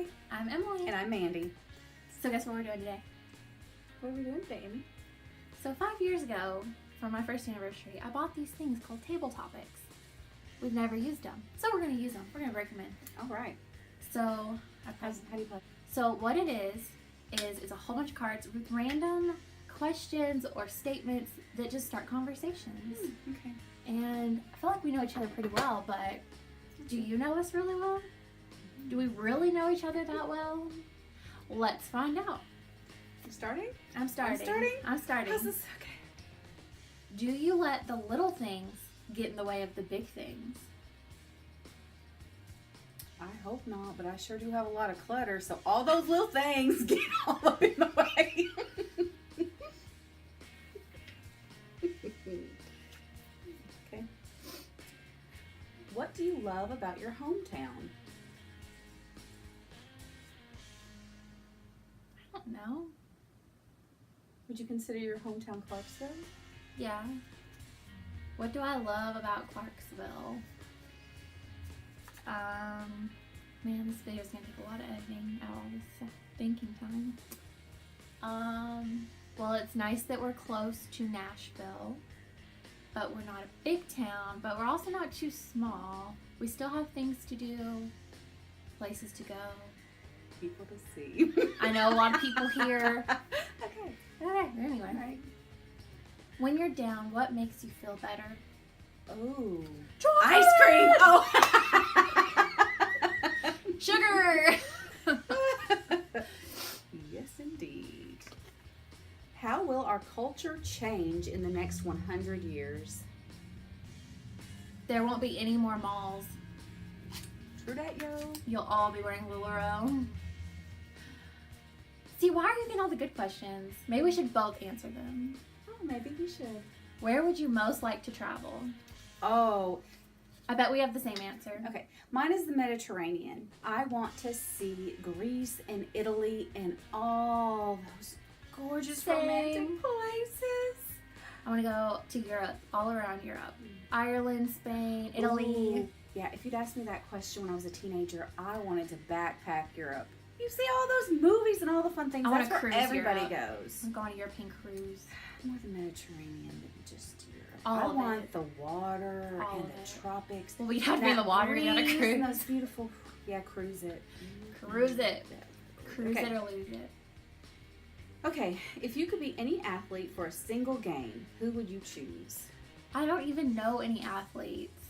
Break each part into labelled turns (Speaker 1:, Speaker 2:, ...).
Speaker 1: Hi.
Speaker 2: I'm Emily.
Speaker 1: And I'm Mandi.
Speaker 2: So guess what we're doing today?
Speaker 1: What are we doing today, Amy?
Speaker 2: So 5 years ago, for my first anniversary, I bought these things called table topics. We've never used them, so we're going to use them. We're going to break them in.
Speaker 1: All right.
Speaker 2: So,
Speaker 1: How do you play?
Speaker 2: So what it is a whole bunch of cards with random questions or statements that just start conversations.
Speaker 1: Okay.
Speaker 2: And I feel like we know each other pretty well, but do you know us really well? Do we really know each other that well? Let's find out.
Speaker 1: You starting?
Speaker 2: I'm starting. I'm starting.
Speaker 1: How's this? Okay.
Speaker 2: Do you let the little things get in the way of the big things?
Speaker 1: I hope not, but I sure do have a lot of clutter, so all those little things get all up in the way. Okay. What do you love about your hometown?
Speaker 2: I don't know.
Speaker 1: Would you consider your hometown Clarksville?
Speaker 2: Yeah. What do I love about Clarksville? Man, this video is gonna take a lot of editing out all this thinking time. Well, it's nice that we're close to Nashville, but we're not a big town, but we're also not too small. We still have things to do, places to go.
Speaker 1: People to see.
Speaker 2: I know a lot of people here.
Speaker 1: Okay.
Speaker 2: Anyway.
Speaker 1: All right.
Speaker 2: When you're down, what makes you feel better?
Speaker 1: Oh.
Speaker 2: Chocolate!
Speaker 1: Ice cream! Oh!
Speaker 2: Sugar!
Speaker 1: Yes, indeed. How will our culture change in the next 100 years?
Speaker 2: There won't be any more malls.
Speaker 1: True that, yo.
Speaker 2: You'll all be wearing LuLaRoe. See, why are you getting all the good questions? Maybe we should both answer them.
Speaker 1: Oh, maybe we should.
Speaker 2: Where would you most like to travel?
Speaker 1: Oh,
Speaker 2: I bet we have the same answer.
Speaker 1: okay. Mine is the Mediterranean. I want to see Greece and Italy and all those gorgeous romantic places.
Speaker 2: I want to go to Europe, all around Europe. Ireland, Spain, Italy.
Speaker 1: Ooh. Yeah, if you'd asked me that question when I was a teenager, I wanted to backpack Europe. You see all those movies and all the fun things.
Speaker 2: I want
Speaker 1: That's
Speaker 2: to
Speaker 1: where
Speaker 2: cruise
Speaker 1: everybody
Speaker 2: Europe.
Speaker 1: goes.
Speaker 2: I'm going on a European cruise.
Speaker 1: More the Mediterranean than just Europe.
Speaker 2: All
Speaker 1: I
Speaker 2: of
Speaker 1: want
Speaker 2: it.
Speaker 1: the water
Speaker 2: All
Speaker 1: and
Speaker 2: of
Speaker 1: the
Speaker 2: it.
Speaker 1: tropics.
Speaker 2: Well, we'd have to be in the water to be on a
Speaker 1: breeze
Speaker 2: cruise.
Speaker 1: and those beautiful, cruise it.
Speaker 2: Cruise it.
Speaker 1: Yeah.
Speaker 2: Cruise
Speaker 1: Okay.
Speaker 2: it or lose it.
Speaker 1: Okay, if you could be any athlete for a single game, who would you choose?
Speaker 2: I don't even know any athletes.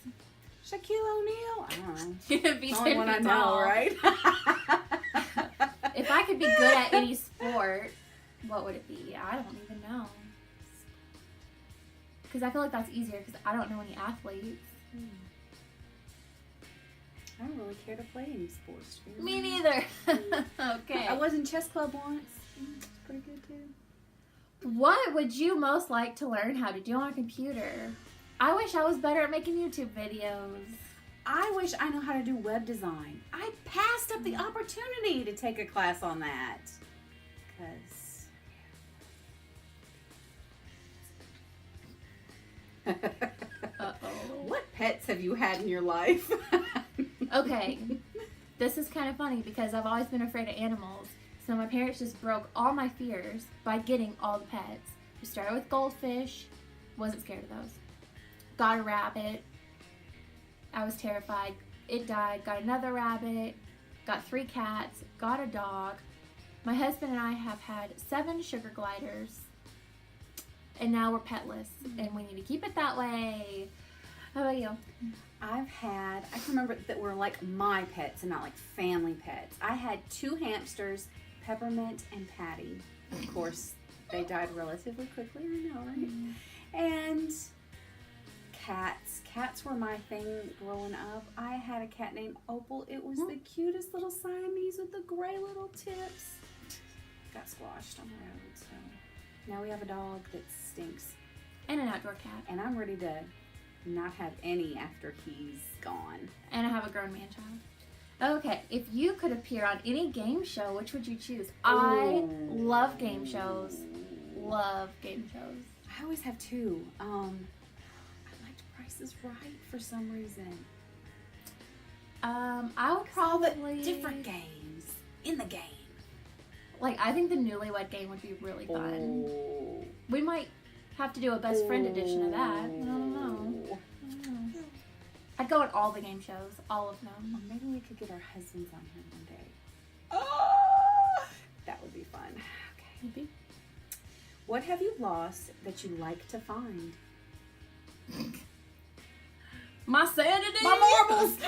Speaker 1: Shaquille O'Neal? I don't know.
Speaker 2: You'd be
Speaker 1: The only
Speaker 2: 10
Speaker 1: one I
Speaker 2: feet
Speaker 1: know,
Speaker 2: tall.
Speaker 1: right?
Speaker 2: If I could be good at any sport, what would it be? I don't even know. Because I feel like that's easier because I don't know any athletes.
Speaker 1: I don't really care to play any sports. To be
Speaker 2: Me
Speaker 1: honest.
Speaker 2: neither. Okay.
Speaker 1: I was in chess club once. It's pretty good too.
Speaker 2: What would you most like to learn how to do on a computer? I wish I was better at making YouTube videos.
Speaker 1: I wish I know how to do web design. I passed up the opportunity to take a class on that. Because...
Speaker 2: Uh-oh.
Speaker 1: What pets have you had in your life?
Speaker 2: Okay. This is kind of funny because I've always been afraid of animals. So my parents just broke all my fears by getting all the pets. We started with goldfish. Wasn't scared of those. Got a rabbit. I was terrified. It died. Got another rabbit. Got 3 cats. Got a dog. My husband and I have had 7 sugar gliders. And now we're petless. And we need to keep it that way. How about you?
Speaker 1: I can remember that were like my pets and not like family pets. I had 2 hamsters, Peppermint and Patty. Of course, they died relatively quickly, I know, right? And cats. Cats were my thing growing up. I had a cat named Opal. It was the cutest little Siamese with the gray little tips. Got squashed on the road, so now we have a dog that stinks.
Speaker 2: And an outdoor cat.
Speaker 1: And I'm ready to not have any after he's gone.
Speaker 2: And I have a grown man child. Okay, if you could appear on any game show, which would you choose? I love game shows. Love game shows.
Speaker 1: I always have 2. I liked Price is Right for some reason.
Speaker 2: I would
Speaker 1: All the
Speaker 2: probably
Speaker 1: different games. in the game.
Speaker 2: Like, I think the Newlywed Game would be really fun.
Speaker 1: Oh.
Speaker 2: We might have to do a best friend edition of that. I don't know. I'd go at all the game shows, all of
Speaker 1: Or
Speaker 2: them.
Speaker 1: maybe we could get our husbands on here one day. Oh, that would be fun. Okay.
Speaker 2: Maybe.
Speaker 1: What have you lost that you like to find?
Speaker 2: My sanity!
Speaker 1: My marbles!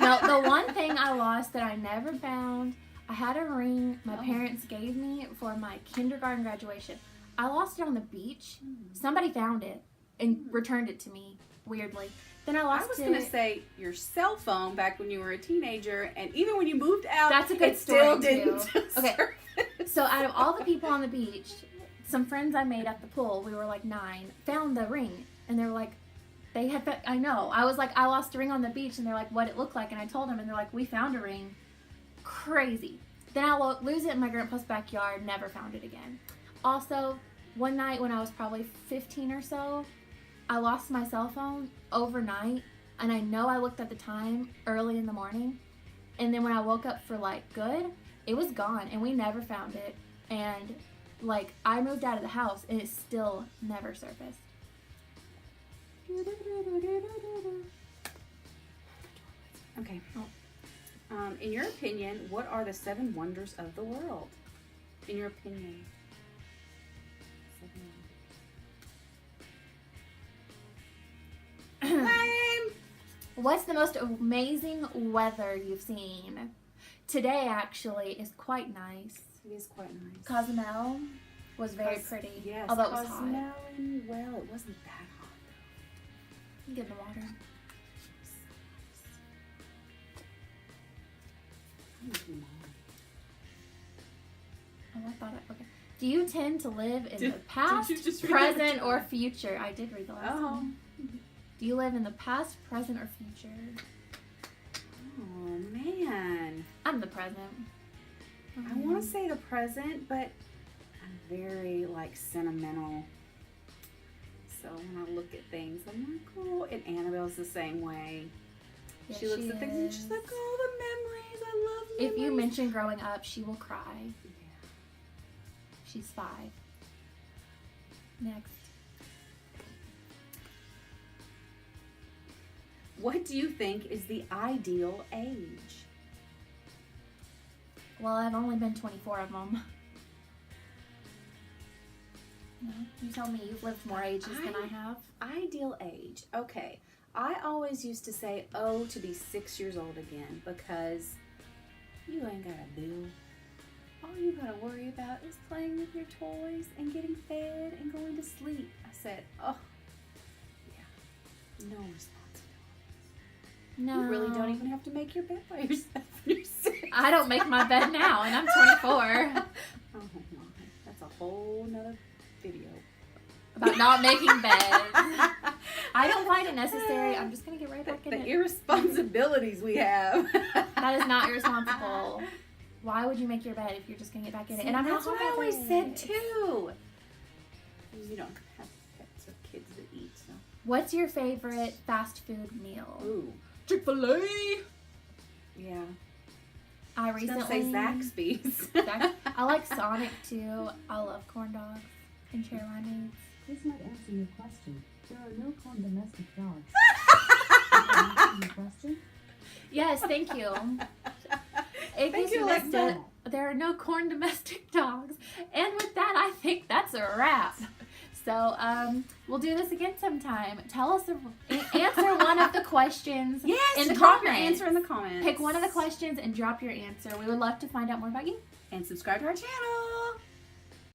Speaker 2: No, the one thing I lost that I never found, I had a ring my
Speaker 1: Oh.
Speaker 2: parents gave me for my kindergarten graduation. I lost it on the beach. Somebody found it and returned it to me, weirdly. Then I
Speaker 1: I
Speaker 2: lost
Speaker 1: was
Speaker 2: it.
Speaker 1: going to say your cell phone back when you were a teenager, and even when you moved out,
Speaker 2: That's a good
Speaker 1: it still
Speaker 2: story,
Speaker 1: didn't.
Speaker 2: too. Okay.
Speaker 1: surface.
Speaker 2: So out of all the people on the beach, some friends I made at the pool, we were like 9, found the ring. And they were like, I know. I was like, I lost a ring on the beach. And they're like, what it looked like. And I told them, and they're like, we found a ring. Crazy. Then I lose it in my grandpa's backyard, never found it again. Also, one night when I was probably 15 or so, I lost my cell phone overnight. And I know I looked at the time early in the morning. And then when I woke up for like good, it was gone. And we never found it. And like, I moved out of the house and it still never surfaced.
Speaker 1: Okay. In your opinion, what are the 7 wonders of the world? In your opinion. 7 wonders. Lame!
Speaker 2: What's the most amazing weather you've seen? Today, actually, is quite nice.
Speaker 1: It is quite nice.
Speaker 2: Cozumel was very pretty.
Speaker 1: Yes,
Speaker 2: although it was hot.
Speaker 1: Cozumel, well, it wasn't that hot.
Speaker 2: Get in the water. Oh, I thought okay. Do you tend to live in the past,
Speaker 1: you just read
Speaker 2: present,
Speaker 1: that?
Speaker 2: or future? I did read the last one. Do you live in the past, present, or future?
Speaker 1: Oh, man.
Speaker 2: I'm the present.
Speaker 1: I want to say the present, but I'm very, like, sentimental. So when I look at things, I'm like, oh, and Annabelle's the same way.
Speaker 2: Yes,
Speaker 1: she looks at things and she's like, oh, the memories. I love memories.
Speaker 2: If you mention growing up, she will cry.
Speaker 1: Yeah.
Speaker 2: She's 5. Next.
Speaker 1: What do you think is the ideal age?
Speaker 2: Well, I've only been 24 of them. No, you tell me you've lived more ages than I have.
Speaker 1: Ideal age. Okay. I always used to say, oh, to be 6 years old again, because you ain't got a bill. All you gotta worry about is playing with your toys and getting fed and going to sleep. I said, oh, yeah, no responsibility.
Speaker 2: No.
Speaker 1: You really don't even have to make your bed by yourself when you're 6.
Speaker 2: I don't make my bed now, and I'm 24.
Speaker 1: Oh my, that's a whole nother video.
Speaker 2: About not making beds. I don't find it necessary. I'm just going to get right back in
Speaker 1: The
Speaker 2: it.
Speaker 1: irresponsibilities we have.
Speaker 2: That is not irresponsible. Why would you make your bed if you're just going to get back in it?
Speaker 1: See,
Speaker 2: And I'm
Speaker 1: that's
Speaker 2: not
Speaker 1: what I always
Speaker 2: home
Speaker 1: said too. You don't have pets or kids that eat, so.
Speaker 2: What's your favorite fast food meal?
Speaker 1: Ooh.
Speaker 2: Chick-fil-A.
Speaker 1: Yeah.
Speaker 2: I
Speaker 1: I was gonna
Speaker 2: recently...
Speaker 1: say Zaxby's.
Speaker 2: I like Sonic too. I love corn dogs and cherry limeades.
Speaker 3: This might answer your question. There are no corn domestic dogs. Does that answer your question?
Speaker 2: Yes, thank you. In
Speaker 1: Thank
Speaker 2: case
Speaker 1: you,
Speaker 2: you missed
Speaker 1: Alexa.
Speaker 2: it, there are no corn domestic dogs. And with that, I think that's a wrap. So, we'll do this again sometime. Tell us, answer one of the questions
Speaker 1: Yes,
Speaker 2: in the
Speaker 1: drop your
Speaker 2: comments.
Speaker 1: answer in the comments.
Speaker 2: Pick one of the questions and drop your answer. We would love to find out more about you.
Speaker 1: And subscribe to our channel.